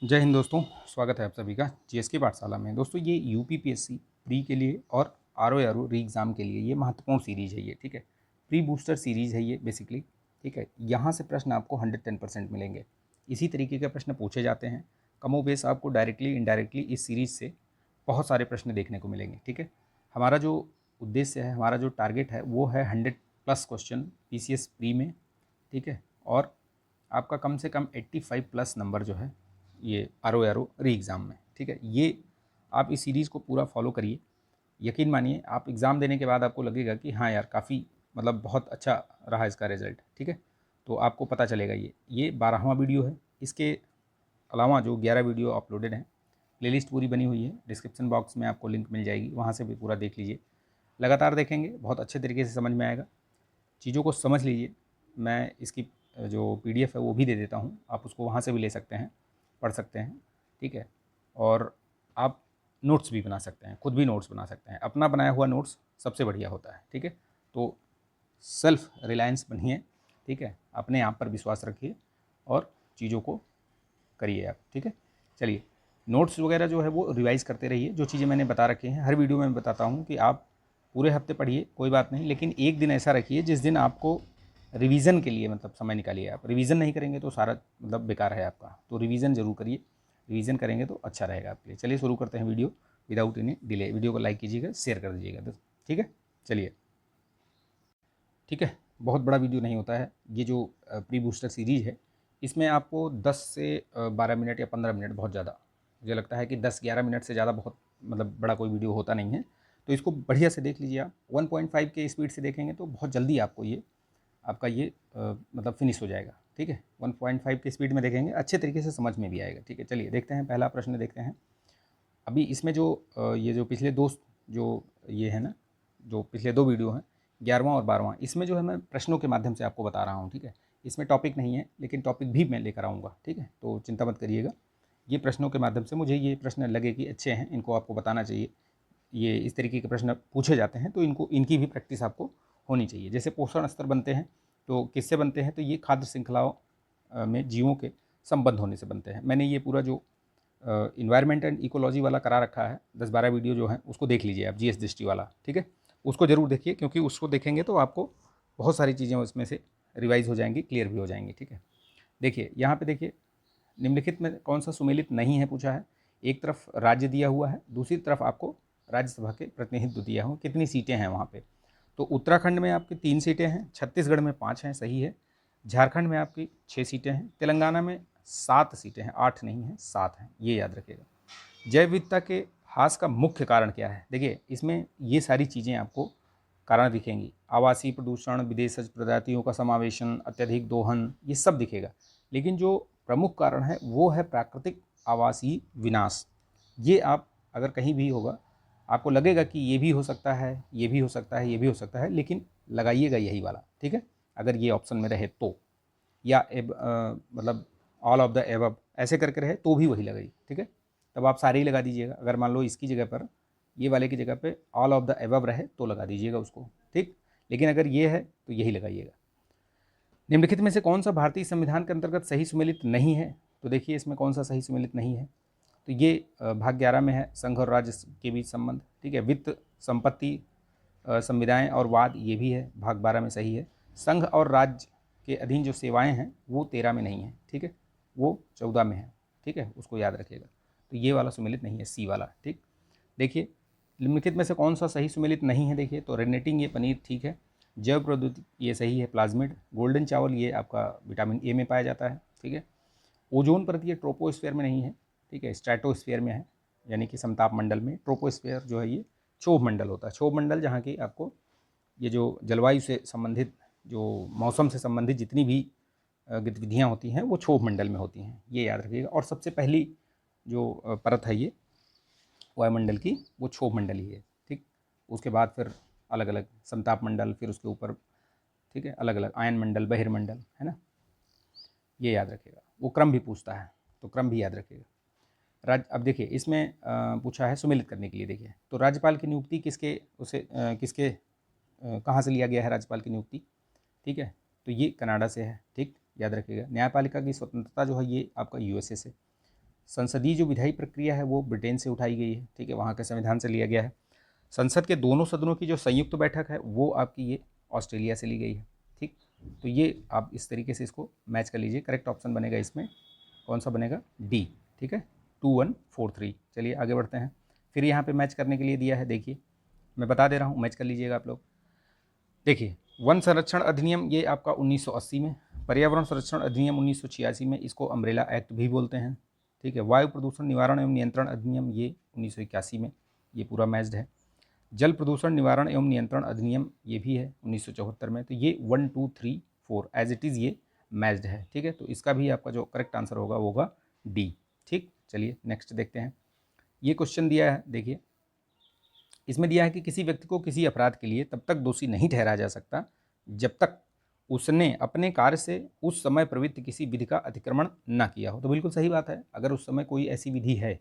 जय हिंद दोस्तों, स्वागत है आप सभी का जीएस की पाठशाला में। दोस्तों ये यूपीपीएससी प्री के लिए और आरओ री एग्ज़ाम के लिए ये महत्वपूर्ण सीरीज़ है ये, ठीक है। प्री बूस्टर सीरीज़ है ये बेसिकली, ठीक है। यहाँ से प्रश्न आपको 110% मिलेंगे। इसी तरीके के प्रश्न पूछे जाते हैं। कमोबेश आपको डायरेक्टली इनडायरेक्टली इस सीरीज़ से बहुत सारे प्रश्न देखने को मिलेंगे, ठीक है। हमारा जो उद्देश्य है, हमारा जो टारगेट है वो है 100+ क्वेश्चन पीसीएस प्री में, ठीक है। और आपका कम से कम 85+ नंबर जो है ये आरओ री एग्ज़ाम में, ठीक है। ये आप इस सीरीज़ को पूरा फॉलो करिए। यकीन मानिए आप एग्ज़ाम देने के बाद आपको लगेगा कि हाँ यार, काफ़ी मतलब बहुत अच्छा रहा इसका रिज़ल्ट, ठीक है। तो आपको पता चलेगा। ये 12वां वीडियो है। इसके अलावा जो 11 वीडियो अपलोडेड हैं, प्लेलिस्ट पूरी बनी हुई है। डिस्क्रिप्शन बॉक्स में आपको लिंक मिल जाएगी, वहाँ से भी पूरा देख लीजिए। लगातार देखेंगे, बहुत अच्छे तरीके से समझ में आएगा। चीज़ों को समझ लीजिए। मैं इसकी जो पीडीएफ है वो भी दे देता हूँ, आप उसको वहाँ से भी ले सकते हैं, पढ़ सकते हैं, ठीक है। और आप नोट्स भी बना सकते हैं, खुद भी नोट्स बना सकते हैं। अपना बनाया हुआ नोट्स सबसे बढ़िया होता है, ठीक है। तो सेल्फ रिलायंस बनिए, ठीक है। अपने आप पर विश्वास रखिए और चीज़ों को करिए आप, ठीक है। चलिए, नोट्स वगैरह जो है वो रिवाइज़ करते रहिए। जो चीज़ें मैंने बता रखी हैं हर वीडियो में मैं बताता हूँ कि आप पूरे हफ्ते पढ़िए, कोई बात नहीं, लेकिन एक दिन ऐसा रखिए जिस दिन आपको रिवीजन के लिए मतलब समय निकालिए। आप रिवीजन नहीं करेंगे तो सारा मतलब बेकार है आपका, तो रिवीजन ज़रूर करिए। रिवीजन करेंगे तो अच्छा रहेगा आपके लिए। चलिए शुरू करते हैं video without any delay. Video को लाइक कीजिएगा, शेयर कर दीजिएगा, तो ठीक है। चलिए, ठीक है। बहुत बड़ा वीडियो नहीं होता है ये जो प्री बूस्टर सीरीज़ है। इसमें आपको 10 से 12 मिनट या 15 मिनट, बहुत ज़्यादा मुझे लगता है कि 10-11 मिनट से ज़्यादा बहुत मतलब बड़ा कोई वीडियो होता नहीं है। तो इसको बढ़िया से देख लीजिए आप। 1.5 के स्पीड से देखेंगे तो बहुत जल्दी आपको ये आपका ये मतलब फिनिश हो जाएगा, ठीक है। 1.5 की स्पीड में देखेंगे, अच्छे तरीके से समझ में भी आएगा, ठीक है। चलिए देखते हैं, पहला प्रश्न देखते हैं। अभी इसमें जो ये जो पिछले दो जो ये है ना, जो पिछले दो वीडियो हैं, 11वां और 12वां, इसमें जो है मैं प्रश्नों के माध्यम से आपको बता रहा हूँ, ठीक है। इसमें टॉपिक नहीं है, लेकिन टॉपिक भी मैं लेकर आऊँगा, ठीक है। तो चिंता मत करिएगा। ये प्रश्नों के माध्यम से मुझे ये प्रश्न लगे कि अच्छे हैं, इनको आपको बताना चाहिए। ये इस तरीके के प्रश्न पूछे जाते हैं तो इनको इनकी भी प्रैक्टिस आपको होनी चाहिए। जैसे पोषण स्तर बनते हैं तो किससे बनते हैं, तो ये खाद्य श्रृंखलाओं में जीवों के संबंध होने से बनते हैं। मैंने ये पूरा जो इन्वायरमेंट एंड इकोलॉजी वाला करा रखा है, 10-12 वीडियो जो है उसको देख लीजिए आप, जीएस दृष्टि वाला, ठीक है। उसको ज़रूर देखिए, क्योंकि उसको देखेंगे तो आपको बहुत सारी चीज़ें उसमें से रिवाइज हो जाएंगी, क्लियर भी हो जाएंगी, ठीक है। देखिए यहाँ पे देखिए, निम्नलिखित में कौन सा सुमेलित नहीं है पूछा है। एक तरफ राज्य दिया हुआ है, दूसरी तरफ आपको राज्यसभा के प्रतिनिधित्व दिया हुआ, कितनी सीटें हैं वहाँ पे। तो उत्तराखंड में आपकी 3 सीटें हैं, छत्तीसगढ़ में 5 हैं, सही है। झारखंड में आपकी 6 सीटें हैं, तेलंगाना में 7 सीटें हैं, 8 नहीं हैं, 7 हैं, ये याद रखिएगा। जैव विविधता के ह्रास का मुख्य कारण क्या है, देखिए इसमें ये सारी चीज़ें आपको कारण दिखेंगी। आवासीय प्रदूषण, विदेशज प्रजातियों का समावेशन, अत्यधिक दोहन, ये सब दिखेगा। लेकिन जो प्रमुख कारण है वो है प्राकृतिक आवासीय विनाश। ये आप अगर कहीं भी होगा, आपको लगेगा कि ये भी हो सकता है, ये भी हो सकता है, ये भी हो सकता है, लेकिन लगाइएगा यही वाला, ठीक है। अगर ये ऑप्शन में रहे तो, या मतलब ऑल ऑफ द एबव ऐसे करके रहे तो भी वही लगाइए, ठीक है। तब आप सारे ही लगा दीजिएगा। अगर मान लो इसकी जगह पर, ये वाले की जगह पे ऑल ऑफ द एबव रहे तो लगा दीजिएगा उसको, ठीक। लेकिन अगर ये है तो यही लगाइएगा। निम्नलिखित में से कौन सा भारतीय संविधान के अंतर्गत सही सुमेलित नहीं है, तो देखिए इसमें कौन सा सही सुमेलित नहीं है। तो ये भाग 11 में है, संघ और राज्य के बीच संबंध, ठीक है। वित्त, संपत्ति, संविदाएं और वाद, ये भी है, भाग 12 में सही है। संघ और राज्य के अधीन जो सेवाएं हैं वो 13 में नहीं है, ठीक है, वो 14 में है, ठीक है, उसको याद रखिएगा। तो ये वाला सुमेलित नहीं है, सी वाला, ठीक। देखिए निम्नलिखित में से कौन सा सही सुमेलित नहीं है, देखिए तो रेगनेटिंग ये पनीर ठीक है, जैव प्रौद्योगिकी ये सही है, प्लाज्मिड, गोल्डन चावल ये आपका विटामिन ए में पाया जाता है, ठीक है। ओजोन परत ये ट्रोपोस्फीयर में नहीं है, ठीक है, स्ट्रेटोस्फीयर में है, यानी कि समताप मंडल में। ट्रोपोस्फीयर जो है ये क्षोभ मंडल होता है, क्षोभ मंडल जहाँ की आपको ये जो जलवायु से संबंधित, जो मौसम से संबंधित जितनी भी गतिविधियाँ होती हैं वो क्षोभ मंडल में होती हैं, ये याद रखिएगा। और सबसे पहली जो परत है ये वायुमंडल की, वो क्षोभ मंडल ही है, ठीक। उसके बाद फिर अलग अलग समताप मंडल, फिर उसके ऊपर, ठीक है, अलग अलग आयन मंडल, बहिर्मंडल, है ना, ये याद रखिएगा। वो क्रम भी पूछता है तो क्रम भी याद रखिएगा। अब देखिए इसमें पूछा है सुमेलित करने के लिए, देखिए तो राज्यपाल की नियुक्ति किसके उसे किसके कहाँ से लिया गया है राज्यपाल की नियुक्ति, ठीक है, तो ये कनाडा से है, ठीक, याद रखिएगा। न्यायपालिका की स्वतंत्रता जो है ये आपका यूएसए से। संसदीय जो विधायी प्रक्रिया है वो ब्रिटेन से उठाई गई है, ठीक है, वहाँ के संविधान से लिया गया है। संसद के दोनों सदनों की जो संयुक्त बैठक है वो आपकी ये ऑस्ट्रेलिया से ली गई है, ठीक। तो ये आप इस तरीके से इसको मैच कर लीजिए। करेक्ट ऑप्शन बनेगा इसमें कौन सा बनेगा, डी, ठीक है, 2143। चलिए आगे बढ़ते हैं। फिर यहाँ पे मैच करने के लिए दिया है, देखिए मैं बता दे रहा हूँ, मैच कर लीजिएगा आप लोग। देखिए वन संरक्षण अधिनियम ये आपका 1980 में, पर्यावरण संरक्षण अधिनियम 1986 में, इसको अम्ब्रेला एक्ट भी बोलते हैं, ठीक है। वायु प्रदूषण निवारण एवं नियंत्रण अधिनियम ये 1981 में, ये पूरा मैच्ड है। जल प्रदूषण निवारण एवं नियंत्रण अधिनियम ये भी है 1974 में। तो ये 1 2 3 4 एज इट इज़ ये मैच्ड है, ठीक है। तो इसका भी आपका जो करेक्ट आंसर होगा वो होगा डी, ठीक। चलिए नेक्स्ट देखते हैं। ये क्वेश्चन दिया है, देखिए इसमें दिया है कि किसी व्यक्ति को किसी अपराध के लिए तब तक दोषी नहीं ठहराया जा सकता जब तक उसने अपने कार्य से उस समय प्रवृत्त किसी विधि का अतिक्रमण न किया हो। तो बिल्कुल सही बात है, अगर उस समय कोई ऐसी विधि है,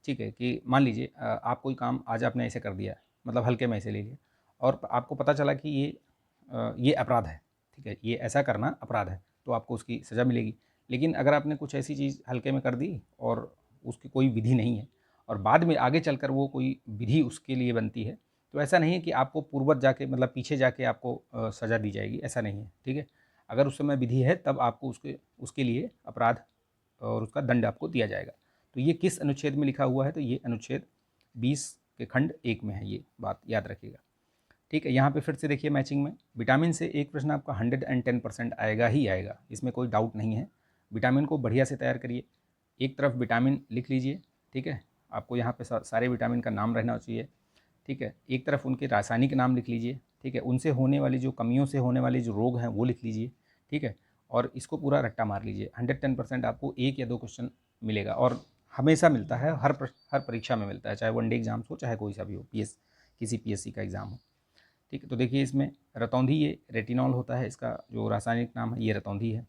ठीक है, कि मान लीजिए आप कोई काम आज आपने ऐसे कर दिया, मतलब हल्के में ऐसे ले लिया, और आपको पता चला कि ये अपराध है, ठीक है, ये ऐसा करना अपराध है, तो आपको उसकी सज़ा मिलेगी। लेकिन अगर आपने कुछ ऐसी चीज़ हल्के में कर दी और उसकी कोई विधि नहीं है, और बाद में आगे चलकर वो कोई विधि उसके लिए बनती है, तो ऐसा नहीं है कि आपको पूर्वत जाके, मतलब पीछे जाके आपको सज़ा दी जाएगी, ऐसा नहीं है, ठीक है। अगर उस समय विधि है तब आपको उसके लिए अपराध और उसका दंड आपको दिया जाएगा। तो ये किस अनुच्छेद में लिखा हुआ है, तो ये अनुच्छेद 20 के खंड 1 में है, ये बात याद रखिएगा, ठीक है। यहाँ पे फिर से देखिए मैचिंग में विटामिन से एक प्रश्न आपका 110% आएगा ही आएगा, इसमें कोई डाउट नहीं है। विटामिन को बढ़िया से तैयार करिए, एक तरफ विटामिन लिख लीजिए, ठीक है, आपको यहाँ पे सारे विटामिन का नाम रहना चाहिए, ठीक है। एक तरफ उनके रासायनिक नाम लिख लीजिए, ठीक है, उनसे होने वाली जो कमियों से होने वाले जो रोग हैं वो लिख लीजिए, ठीक है, और इसको पूरा रट्टा मार लीजिए। 110% आपको 1 या 2 क्वेश्चन मिलेगा, और हमेशा मिलता है, हर परीक्षा में मिलता है, चाहे वनडे एग्जाम्स हो चाहे कोई सा भी हो, किसी पीएससी का एग्ज़ाम हो, ठीक है। तो देखिए इसमें रतौंधी, ये रेटिनॉल होता है, इसका जो रासायनिक नाम है ये रतौंधी है,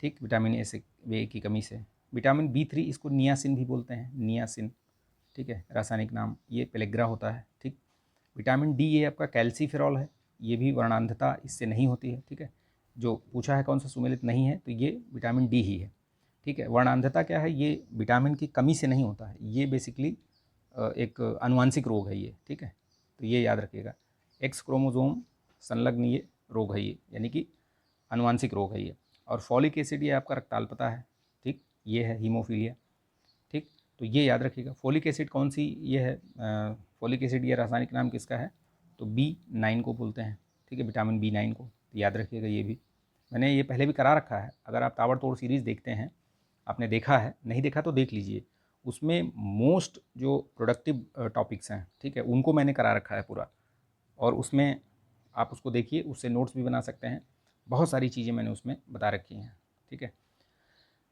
ठीक। विटामिन ए की कमी से। विटामिन B3 इसको नियासिन भी बोलते हैं, नियासिन, ठीक है, रासायनिक नाम ये पेलेग्रा होता है, ठीक। विटामिन डी ये आपका कैल्सीफेरॉल है, ये भी वर्णांधता इससे नहीं होती है, ठीक है। जो पूछा है कौन सा सुमेलित नहीं है, तो ये विटामिन डी ही है, ठीक है। वर्णांधता क्या है, ये विटामिन की कमी से नहीं होता है, ये बेसिकली एक आनुवांशिक रोग है ये, ठीक है। तो ये याद रखिएगा, एक्स क्रोमोसोम संलग्न ये रोग है ये, यानी कि आनुवांशिक रोग है ये। और फॉलिक एसिड ये आपका रक्ताल्पता है, ठीक, ये है हीमोफीलिया, ठीक। तो ये याद रखिएगा। फॉलिक एसिड कौन सी ये है, फॉलिक एसिड ये रासायनिक नाम किसका है, तो B9 को बोलते हैं, ठीक है, विटामिन B9 को, तो याद रखिएगा। ये भी मैंने ये पहले भी करा रखा है, अगर आप ताबड़तोड़ सीरीज़ देखते हैं, आपने देखा है, नहीं देखा तो देख लीजिए, उसमें मोस्ट जो प्रोडक्टिव टॉपिक्स हैं, ठीक है, उनको मैंने करा रखा है पूरा, और उसमें आप उसको देखिए, उससे नोट्स भी बना सकते हैं, बहुत सारी चीज़ें मैंने उसमें बता रखी हैं, ठीक है।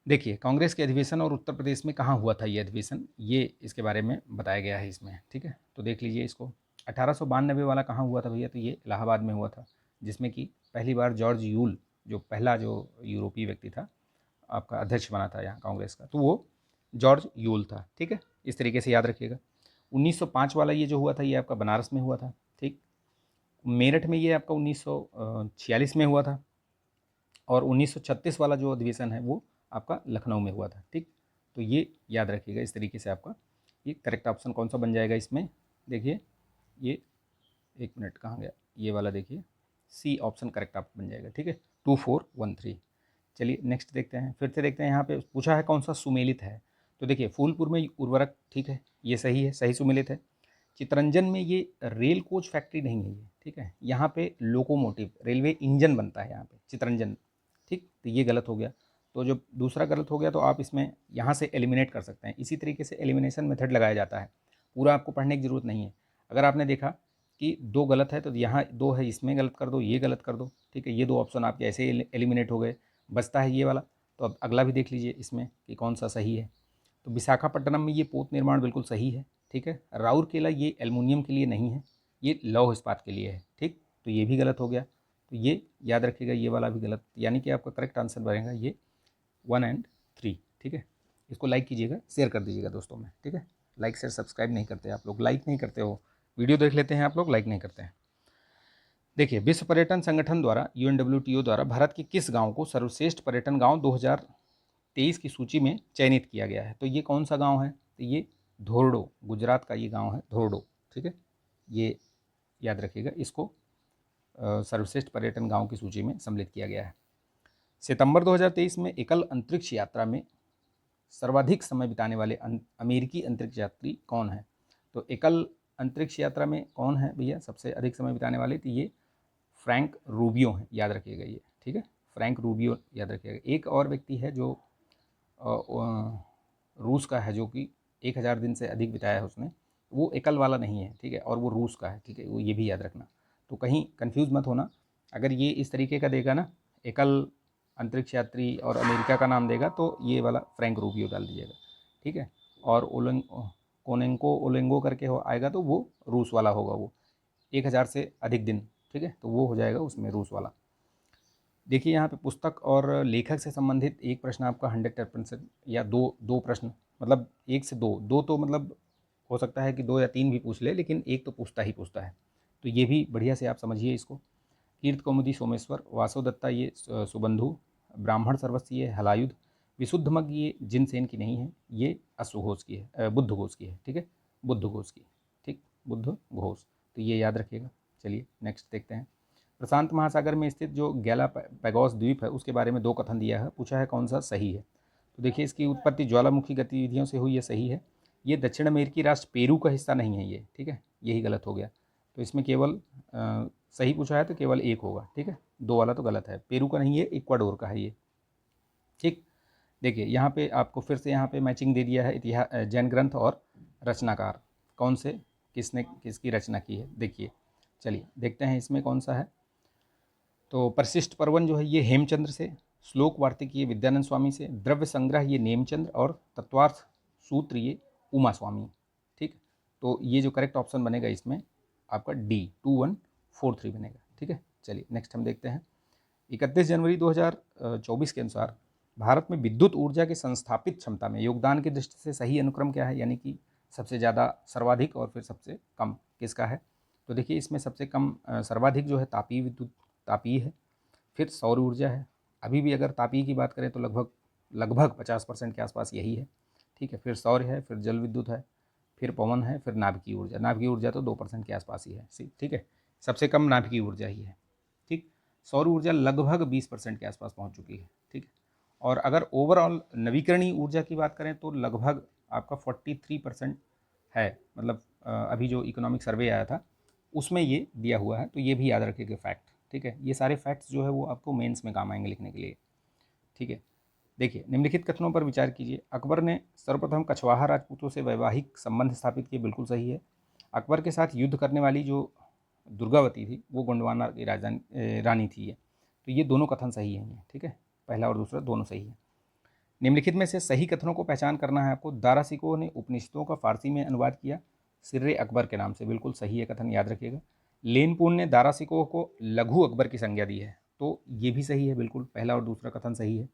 देखिए कांग्रेस के अधिवेशन और उत्तर प्रदेश में कहाँ हुआ था ये अधिवेशन, ये इसके बारे में बताया गया है इसमें, ठीक है। तो देख लीजिए इसको, 1892 वाला कहाँ हुआ था भैया, तो ये इलाहाबाद में हुआ था, जिसमें कि पहली बार जॉर्ज यूल, जो पहला जो यूरोपीय व्यक्ति था आपका अध्यक्ष बना था यहाँ कांग्रेस का, तो वो जॉर्ज यूल था, ठीक है। इस तरीके से याद रखिएगा। 1905 वाला ये जो हुआ था ये आपका बनारस में हुआ था, ठीक। मेरठ में ये आपका 1946 में हुआ था, और 1936 वाला जो अधिवेशन है वो आपका लखनऊ में हुआ था, ठीक। तो ये याद रखिएगा, इस तरीके से आपका ये करेक्ट ऑप्शन कौन सा बन जाएगा इसमें, देखिए ये, एक मिनट कहाँ गया, ये वाला देखिए, सी ऑप्शन करेक्ट ऑप्शन बन जाएगा, ठीक है, 2413। चलिए नेक्स्ट देखते हैं, फिर से देखते हैं, यहाँ पे पूछा है कौन सा सुमेलित है, तो देखिए फूलपुर में उर्वरक, ठीक है, ये सही है, सही सुमेलित है। चितरंजन में ये रेल कोच फैक्ट्री नहीं है ये, ठीक है, यहाँ पे लोकोमोटिव रेलवे इंजन बनता है यहाँ पे चितरंजन, ठीक। तो ये गलत हो गया, तो जो दूसरा गलत हो गया, तो आप इसमें यहाँ से एलिमिनेट कर सकते हैं। इसी तरीके से एलिमिनेशन मेथड लगाया जाता है, पूरा आपको पढ़ने की ज़रूरत नहीं है। अगर आपने देखा कि 2 गलत है तो यहाँ 2 है, इसमें गलत कर दो, ये गलत कर दो, ठीक है, ये 2 ऑप्शन आपके ऐसे एलिमिनेट हो गए, बचता है ये वाला। तो अब अगला भी देख लीजिए इसमें कि कौन सा सही है। तो विशाखापट्टनम में ये पोत निर्माण बिल्कुल सही है, ठीक है। राउरकेला ये एल्युमिनियम के लिए नहीं है, ये लौह इस्पात के लिए है, ठीक। तो ये भी गलत हो गया, तो ये याद रखिएगा, ये वाला भी गलत, यानी कि आपका करेक्ट आंसर बनेगा ये 1 और 3, ठीक है। इसको लाइक कीजिएगा, शेयर कर दीजिएगा दोस्तों में, ठीक है। लाइक शेयर सब्सक्राइब नहीं करते आप लोग, लाइक नहीं करते हो, वीडियो देख लेते हैं आप लोग, लाइक नहीं करते हैं। देखिए विश्व पर्यटन संगठन द्वारा UNWTO द्वारा भारत के किस गांव को सर्वश्रेष्ठ पर्यटन गांव 2023 2023 की सूची में चयनित किया गया है। तो ये कौन सा गांव है? तो ये धोरडो, गुजरात का ये गांव है धोरडो, ठीक है, ये याद रखिएगा, इसको सर्वश्रेष्ठ पर्यटन गांव की सूची में सम्मिलित किया गया है। सितंबर 2023 में एकल अंतरिक्ष यात्रा में सर्वाधिक समय बिताने वाले अमेरिकी अंतरिक्ष यात्री कौन है? तो एकल अंतरिक्ष यात्रा में कौन है भैया सबसे अधिक समय बिताने वाले? तो ये फ्रैंक रूबियो हैं, याद रखिएगा ये, ठीक है, फ्रैंक रूबियो याद रखिएगा। एक और व्यक्ति है जो रूस का है, जो कि 1000 दिन से अधिक बिताया है उसने, वो एकल वाला नहीं है, ठीक है, और वो रूस का है, ठीक है, वो ये भी याद रखना। तो कहीं कंफ्यूज मत होना, अगर ये इस तरीके का देगा ना, एकल अंतरिक्ष यात्री और अमेरिका का नाम देगा, तो ये वाला फ्रैंक रूबियो डाल दीजिएगा, ठीक है। और कोनेंको ओलेंगो करके हो आएगा तो वो रूस वाला होगा, वो 1000 से अधिक दिन, ठीक है, तो वो हो जाएगा उसमें रूस वाला। देखिए यहाँ पे पुस्तक और लेखक से संबंधित एक प्रश्न आपका 100% या दो प्रश्न, मतलब एक से दो तो मतलब हो सकता है कि 2 या 3 भी पूछ ले, लेकिन एक तो पूछता ही पूछता है। तो ये भी बढ़िया से आप समझिए इसको। कीर्त कौमुदी सोमेश्वर, वासोदत्ता ये सुबंधु, ब्राह्मण सर्वस्व ये हलायुध, विशुद्धमग ये जिनसेन की नहीं है, ये अश्वघोष की है, बुद्ध घोष की है, ठीक है, बुद्ध घोष की, ठीक, बुद्ध घोष। तो ये याद रखिएगा। चलिए नेक्स्ट देखते हैं। प्रशांत महासागर में स्थित जो गैलापागोस द्वीप है उसके बारे में 2 कथन दिया है, पूछा है कौन सा सही है। तो देखिए इसकी उत्पत्ति ज्वालामुखी गतिविधियों से हुई, ये सही है। ये दक्षिण अमेरिकी राष्ट्र पेरू का हिस्सा नहीं है ये, ठीक है, यही गलत हो गया। तो इसमें केवल सही पूछा है तो केवल एक होगा, ठीक है, 2 वाला तो गलत है, पेरू का नहीं है, इक्वाडोर का है ये, ठीक। देखिए यहाँ पे आपको फिर से यहाँ पे मैचिंग दे दिया है, इतिहास जैन ग्रंथ और रचनाकार कौन से, किसने किसकी रचना की है। देखिए चलिए देखते हैं इसमें कौन सा है। तो परिशिष्ट पर्वन जो है ये हेमचंद्र से, श्लोक वार्तिक ये विद्यानंद स्वामी से, द्रव्य संग्रह ये नेमचंद्र, और तत्वार्थ सूत्र ये उमा स्वामी, ठीक। तो ये जो करेक्ट ऑप्शन बनेगा इसमें आपका डी 2143 बनेगा, ठीक है। चलिए नेक्स्ट हम देखते हैं। 31 जनवरी 2024 के अनुसार भारत में विद्युत ऊर्जा की संस्थापित क्षमता में योगदान की दृष्टि से सही अनुक्रम क्या है, यानी कि सबसे ज़्यादा सर्वाधिक और फिर सबसे कम किसका है। तो देखिए इसमें सबसे कम सर्वाधिक जो है तापीय विद्युत, तापीय है, फिर सौर ऊर्जा है, अभी भी अगर तापीय की बात करें तो लगभग 50% के आसपास यही है, ठीक है, फिर सौर है, फिर जल विद्युत है, फिर पवन है, फिर नाभिकीय ऊर्जा। नाभिकीय ऊर्जा तो 2% के आसपास ही है, ठीक है, सबसे कम नाभिकीय ऊर्जा ही है, ठीक। सौर ऊर्जा लगभग 20% के आसपास पहुंच चुकी है, ठीक है। और अगर ओवरऑल नवीकरणीय ऊर्जा की बात करें तो लगभग आपका 43% है, मतलब अभी जो इकोनॉमिक सर्वे आया था उसमें ये दिया हुआ है, तो ये भी याद रखिएगा फैक्ट, ठीक है। ये सारे फैक्ट्स जो है वो आपको मेंस में काम आएंगे लिखने के लिए, ठीक है। देखिए निम्नलिखित कथनों पर विचार कीजिए। अकबर ने सर्वप्रथम कछवाहा राजपूतों से वैवाहिक संबंध स्थापित किए, बिल्कुल सही है। अकबर के साथ युद्ध करने वाली जो दुर्गावती थी वो गोंडवाना की रानी थी ये, तो ये दोनों कथन सही हैं, ठीक है, पहला और दूसरा दोनों सही है। निम्नलिखित में से सही कथनों को पहचान करना है आपको। दारा सिकोह ने उपनिषदों का फारसी में अनुवाद किया सिर्रे अकबर के नाम से, बिल्कुल सही है कथन, याद रखिएगा। लेनपून ने दारा सिकोह को लघु अकबर की संज्ञा दी है, तो ये भी सही है, बिल्कुल पहला और दूसरा कथन सही है।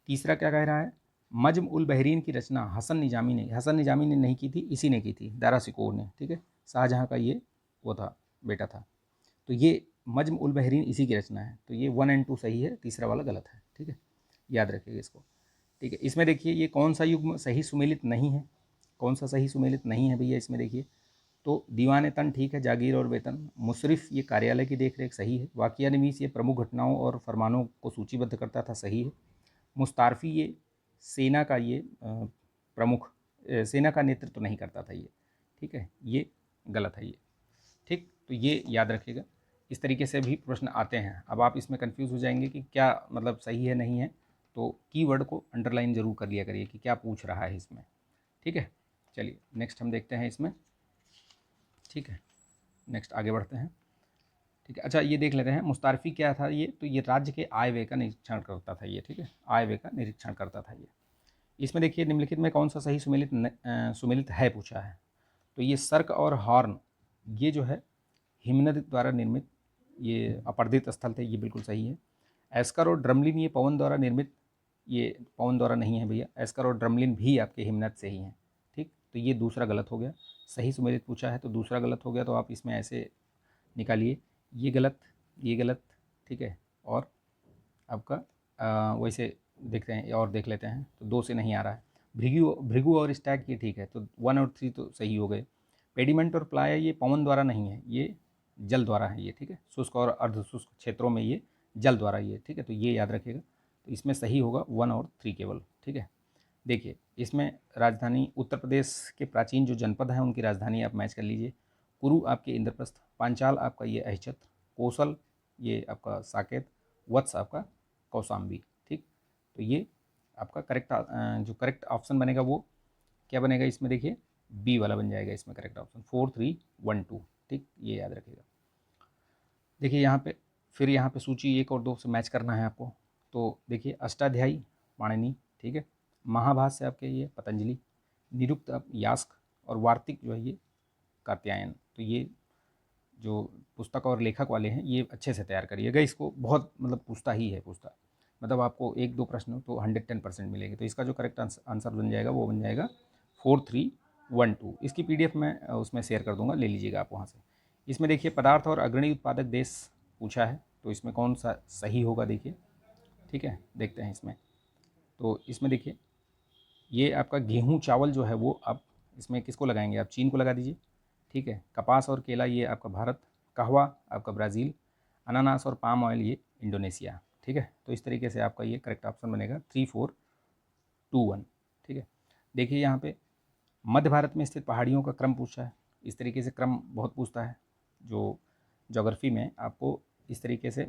तीसरा क्या कह रहा है, मजम उल बहरीन की रचना हसन निजामी ने नहीं की थी, इसी ने की थी, दारा सिकोह ने, ठीक है, शाहजहाँ का ये वो था, बेटा था। तो ये मजम उल बहरीन इसी की रचना है, तो ये 1 और 2 सही है, तीसरा वाला गलत है, ठीक है, याद रखिएगा इसको, ठीक है। इसमें देखिए ये कौन सा युग्म सही सुमेलित नहीं है, कौन सा सही सुमेलित नहीं है भैया इसमें देखिए। तो दीवान तन ठीक है, जागीर और वेतन, मुशरिफ ये कार्यालय की देखरेख सही है, वाकिया नवीस ये प्रमुख घटनाओं और फरमानों को सूचीबद्ध करता था, सही है। मुस्तारफी ये सेना का ये प्रमुख सेना का नेतृत्व नहीं करता था ये, ठीक है, ये गलत है ये, ठीक। तो ये याद रखिएगा, इस तरीके से भी प्रश्न आते हैं। अब आप इसमें कंफ्यूज हो जाएंगे कि क्या मतलब सही है नहीं है, तो कीवर्ड को अंडरलाइन जरूर कर लिया करिए कि क्या पूछ रहा है इसमें, ठीक है। चलिए नेक्स्ट हम देखते हैं इसमें, ठीक है, नेक्स्ट आगे बढ़ते हैं, ठीक है। अच्छा ये देख लेते हैं मुस्तारफी क्या था ये, तो ये राज्य के आय व्यय का निरीक्षण करता था ये, ठीक है, आय व्यय का निरीक्षण करता था ये। इसमें देखिए निम्नलिखित में कौन सा सही सुमेलित है पूछा है। तो ये सर्क और हॉर्न ये जो है हिमनद द्वारा निर्मित ये अपर्दित स्थल थे, ये बिल्कुल सही है। एस्कर और ड्रमलिन ये पवन द्वारा निर्मित, ये पवन द्वारा नहीं है भैया, एस्कर और ड्रमलिन भी आपके हिमनद से ही हैं, ठीक। तो ये दूसरा गलत हो गया, सही सुमेलित पूछा है तो दूसरा गलत हो गया, तो आप इसमें ऐसे निकालिए, ये गलत, ये गलत, ठीक है, और आपका वैसे देखते हैं और देख लेते हैं। तो 2 से नहीं आ रहा है। भृगु भृगु और स्टैग ये ठीक है, तो 1 और 3 तो सही हो गए। पेडिमेंट और प्लाया ये पवन द्वारा नहीं है, ये जल द्वारा है ये, ठीक है। शुष्क और अर्ध शुष्क क्षेत्रों में ये जल द्वारा ये, ठीक है। तो ये याद रखिएगा। तो इसमें सही होगा 1 और 3 केवल, ठीक है। देखिए इसमें राजधानी उत्तर प्रदेश के प्राचीन जो जनपद हैं उनकी राजधानी आप मैच कर लीजिए। कुरु आपके इंद्रप्रस्थ, पांचाल आपका ये अहिछत्र, कौशल ये आपका साकेत, वत्स आपका कौशाम्बी, ठीक। तो ये आपका करेक्ट जो करेक्ट ऑप्शन बनेगा वो क्या बनेगा इसमें, देखिए बी वाला बन जाएगा इसमें करेक्ट ऑप्शन, 4 3 1 2, ठीक। ये याद रखिएगा। देखिए यहाँ पे फिर यहाँ पे सूची 1 और 2 से मैच करना है आपको। तो देखिए अष्टाध्यायी पाणिनि, ठीक है। महाभाष्य आपके ये पतंजलि, निरुक्त आप यास्क, और वार्तिक जो है ये कात्यायन। तो ये जो पुस्तक और लेखक वाले हैं ये अच्छे से तैयार करिएगा इसको, बहुत मतलब पूछता ही है, पूछता मतलब आपको 1-2 प्रश्न तो 110% मिलेगी। तो इसका जो करेक्ट आंसर बन जाएगा वो बन जाएगा 4 3 1 2। इसकी PDF मैं उसमें शेयर कर दूंगा, ले लीजिएगा आप वहाँ से। इसमें देखिए पदार्थ और अग्रणी उत्पादक देश पूछा है, तो इसमें कौन सा सही होगा देखिए, ठीक है। देखते हैं इसमें। तो इसमें देखिए ये आपका गेहूँ चावल जो है वो आप इसमें किसको लगाएंगे, आप चीन को लगा दीजिए, ठीक है। कपास और केला ये आपका भारत, कहवा आपका ब्राज़ील, अनानास और पाम ऑयल ये इंडोनेशिया, ठीक है। तो इस तरीके से आपका ये करेक्ट ऑप्शन बनेगा 3 4 2 1, ठीक है। देखिए यहाँ पे मध्य भारत में स्थित पहाड़ियों का क्रम पूछा है। इस तरीके से क्रम बहुत पूछता है, जो ज्योग्राफी में आपको इस तरीके से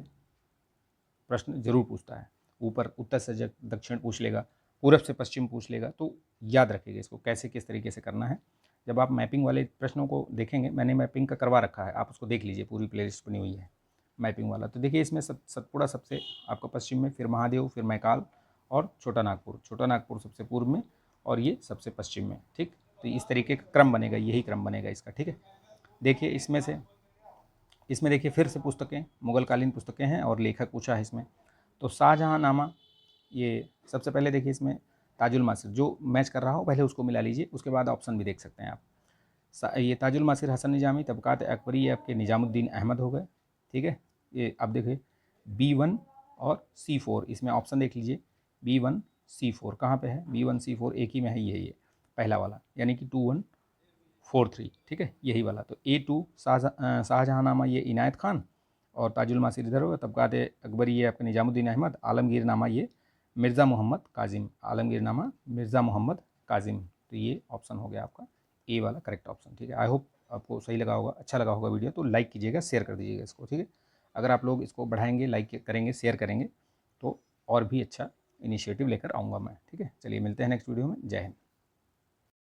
प्रश्न जरूर पूछता है। ऊपर उत्तर से दक्षिण पूछ लेगा, पूरब से पश्चिम पूछ लेगा। तो याद रखिएगा इसको कैसे किस तरीके से करना है। जब आप मैपिंग वाले प्रश्नों को देखेंगे, मैंने मैपिंग का करवा रखा है, आप उसको देख लीजिए, पूरी प्लेलिस्ट बनी हुई है मैपिंग वाला। तो देखिए इसमें सतपुड़ा सबसे आपका पश्चिम में, फिर महादेव, फिर मैकाल और छोटा नागपुर। छोटा नागपुर सबसे पूर्व में और ये सबसे पश्चिम में, ठीक। तो इस तरीके का क्रम बनेगा, यही क्रम बनेगा इसका, ठीक है। देखिए इसमें देखिए फिर से पुस्तकें मुगलकालीन पुस्तकें हैं और लेखक पूछा है इसमें। तो शाहजहाँ नामा ये सबसे पहले देखिए इसमें ताजुल मासिर जो मैच कर रहा हो पहले उसको मिला लीजिए, उसके बाद ऑप्शन भी देख सकते हैं आप। ये ताजुल मासिर हसन निजामी, तबकात अकबरी ये आपके निजामुद्दीन अहमद हो गए, ठीक है। ये अब देखिए B1 और C4 इसमें ऑप्शन देख लीजिए। B1 C4 कहाँ पे है, B1 C4 एक ही में है, ये पहला वाला, यानी कि 2 1 4 3, ठीक है, यही वाला। तो A2 शाहजहाँनामा ये इनायत खान, और ताजुल मासिर इधर होगा, तबकात अकबरी ये आपका निजामुद्दीन अहमद, आलमगीर नामा ये मिर्ज़ा मोहम्मद काजिम, आलमगीर नामा मिर्ज़ा मोहम्मद काजिम। तो ये ऑप्शन हो गया आपका ए वाला करेक्ट ऑप्शन, ठीक है। आई होप आपको सही लगा होगा, अच्छा लगा होगा वीडियो। तो लाइक कीजिएगा, शेयर कर दीजिएगा इसको, ठीक है। अगर आप लोग इसको बढ़ाएंगे, लाइक करेंगे, शेयर करेंगे तो और भी अच्छा इनिशिएटिव लेकर आऊँगा मैं, ठीक है। चलिए मिलते हैं नेक्स्ट वीडियो में। जय हिंद।